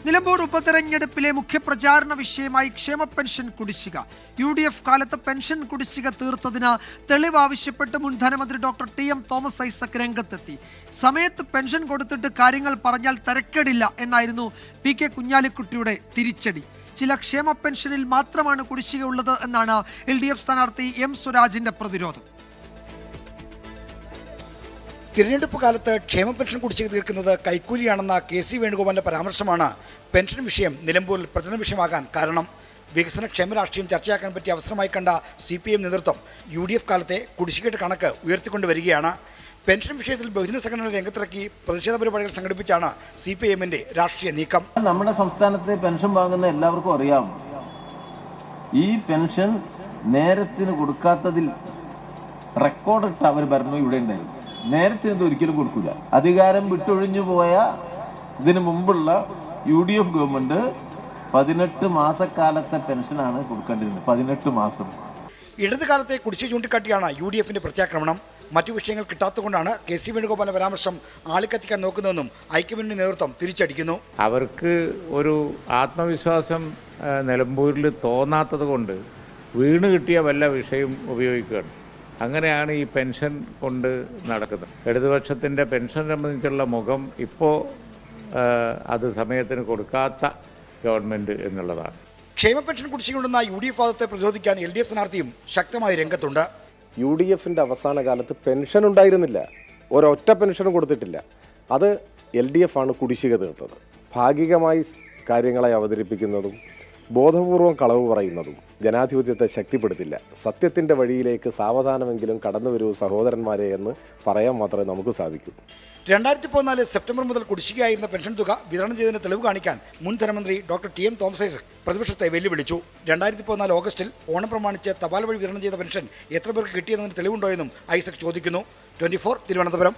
നിലമ്പൂർ ഉപതെരഞ്ഞെടുപ്പിലെ മുഖ്യപ്രചാരണ വിഷയമായി ക്ഷേമ പെൻഷൻ കുടിശ്ശിക. UDF കാലത്ത് പെൻഷൻ കുടിശ്ശിക തീർത്തതിന് തെളിവ് ആവശ്യപ്പെട്ട് മുൻ ധനമന്ത്രി ഡോക്ടർ TM തോമസ് ഐസക് രംഗത്തെത്തി. സമയത്ത് പെൻഷൻ കൊടുത്തിട്ട് കാര്യങ്ങൾ പറഞ്ഞാൽ തരക്കേടില്ല എന്നായിരുന്നു PK കുഞ്ഞാലിക്കുട്ടിയുടെ തിരിച്ചടി. ചില ക്ഷേമ പെൻഷനിൽ മാത്രമാണ് കുടിശ്ശിക ഉള്ളത് എന്നാണ് LDF സ്ഥാനാർത്ഥി M സ്വരാജിന്റെ പ്രതിരോധം. തിരഞ്ഞെടുപ്പ് കാലത്ത് ക്ഷേമ പെൻഷൻ കുടിശ്ശിക തീർക്കുന്നത് കൈക്കൂലിയാണെന്ന KC വേണുഗോപാലിന്റെ പരാമർശമാണ് പെൻഷൻ വിഷയം നിലമ്പൂരിൽ പ്രധാന വിഷയമാകാൻ കാരണം. വികസന ക്ഷേമ രാഷ്ട്രീയം ചർച്ചയാക്കാൻ പറ്റിയ അവസരമായി കണ്ട CPM നേതൃത്വം UDF കാലത്തെ കുടിശ്ശികയുടെ കണക്ക് ഉയർത്തിക്കൊണ്ടുവരികയാണ്. പെൻഷൻ വിഷയത്തിൽ ബഹുജന സംഘടനകൾ രംഗത്തിറക്കി പ്രതിഷേധ പരിപാടികൾ സംഘടിപ്പിച്ചാണ് CPMന്റെ രാഷ്ട്രീയ നീക്കം. നമ്മുടെ സംസ്ഥാനത്തെ പെൻഷൻ വാങ്ങുന്ന എല്ലാവർക്കും അറിയാം, ഈ പെൻഷൻ നേരത്തിന് കൊടുക്കാത്തതിൽ റെക്കോർഡിട്ട അവർ ഭരണം ഇവിടെ ഉണ്ടായിരുന്നു. നേരത്തെ ഇത് ഒരിക്കലും കൊടുക്കില്ല. അധികാരം വിട്ടൊഴിഞ്ഞു പോയ ഇതിനു മുമ്പുള്ള UDF ഗവൺമെന്റ് 18 മാസക്കാലത്തെ പെൻഷനാണ് കൊടുക്കേണ്ടിരുന്നത്. 18 മാസം. ഇടതുകാലത്തെ കുടിശ്ശിക ചൂണ്ടിക്കാട്ടിയാണ് UDFന്റെ പ്രത്യാക്രമണം. മറ്റു വിഷയങ്ങൾ കിട്ടാത്തതുകൊണ്ടാണ് KC വേണുഗോപാലിന്റെ പരാമർശം ആളിക്കത്തിക്കാൻ നോക്കുന്നതെന്നും ഐക്യമുന്നണി നേതൃത്വം തിരിച്ചടിക്കുന്നു. അവർക്ക് ഒരു ആത്മവിശ്വാസം നിലമ്പൂരിൽ തോന്നാത്തത് കൊണ്ട് വീണ് കിട്ടിയ വല്ല വിഷയം ഉപയോഗിക്കുകയാണ്. അങ്ങനെയാണ് ഈ പെൻഷൻ കൊണ്ട് നടക്കുന്നത്. ഇടതുപക്ഷത്തിൻ്റെ പെൻഷൻ സംബന്ധിച്ചുള്ള മുഖം ഇപ്പോൾ അത് സമയത്തിന് കൊടുക്കാത്ത ഗവൺമെൻറ് എന്നുള്ളതാണ്. ക്ഷേമ പെൻഷൻ കുടിശ്ശികയുണ്ടെന്ന UDF വാദത്തെ പ്രതിരോധിക്കാൻ LDF സ്ഥാനാർത്ഥിയും ശക്തമായി രംഗത്തുണ്ട്. UDFന്റെ അവസാന കാലത്ത് പെൻഷൻ ഉണ്ടായിരുന്നില്ല, ഒരൊറ്റ പെൻഷനും കൊടുത്തിട്ടില്ല. അത് LDF ആണ് കുടിശ്ശിക തീർത്തത്. ഭാഗികമായി കാര്യങ്ങളെ അവതരിപ്പിക്കുന്നതും ബോധപൂർവം കളവ് പറയുന്നതും ജനാധിപത്യത്തെ ശക്തിപ്പെടുത്തില്ല. സത്യത്തിൻ്റെ വഴിയിലേക്ക് സാവധാനമെങ്കിലും കടന്നു വരൂ സഹോദരന്മാരെ എന്ന് പറയാൻ മാത്രമേ നമുക്ക് സാധിക്കൂ. 2014 സെപ്റ്റംബർ മുതൽ കുടിശ്ശികയായിരുന്ന പെൻഷൻ തുക വിതരണം ചെയ്തതിന് തെളിവ് കാണിക്കാൻ മുൻ ധനമന്ത്രി ഡോക്ടർ TM തോമസ് ഐസക് പ്രതിപക്ഷത്തെ വെല്ലുവിളിച്ചു. 2014 ഓഗസ്റ്റിൽ ഓണം പ്രമാണിച്ച് തപാൽ വഴി വിതരണം ചെയ്ത പെൻഷൻ എത്ര പേർക്ക് കിട്ടിയെന്നതിന് തെളിവുണ്ടോ എന്നും ഐസക് ചോദിക്കുന്നു. 24 തിരുവനന്തപുരം.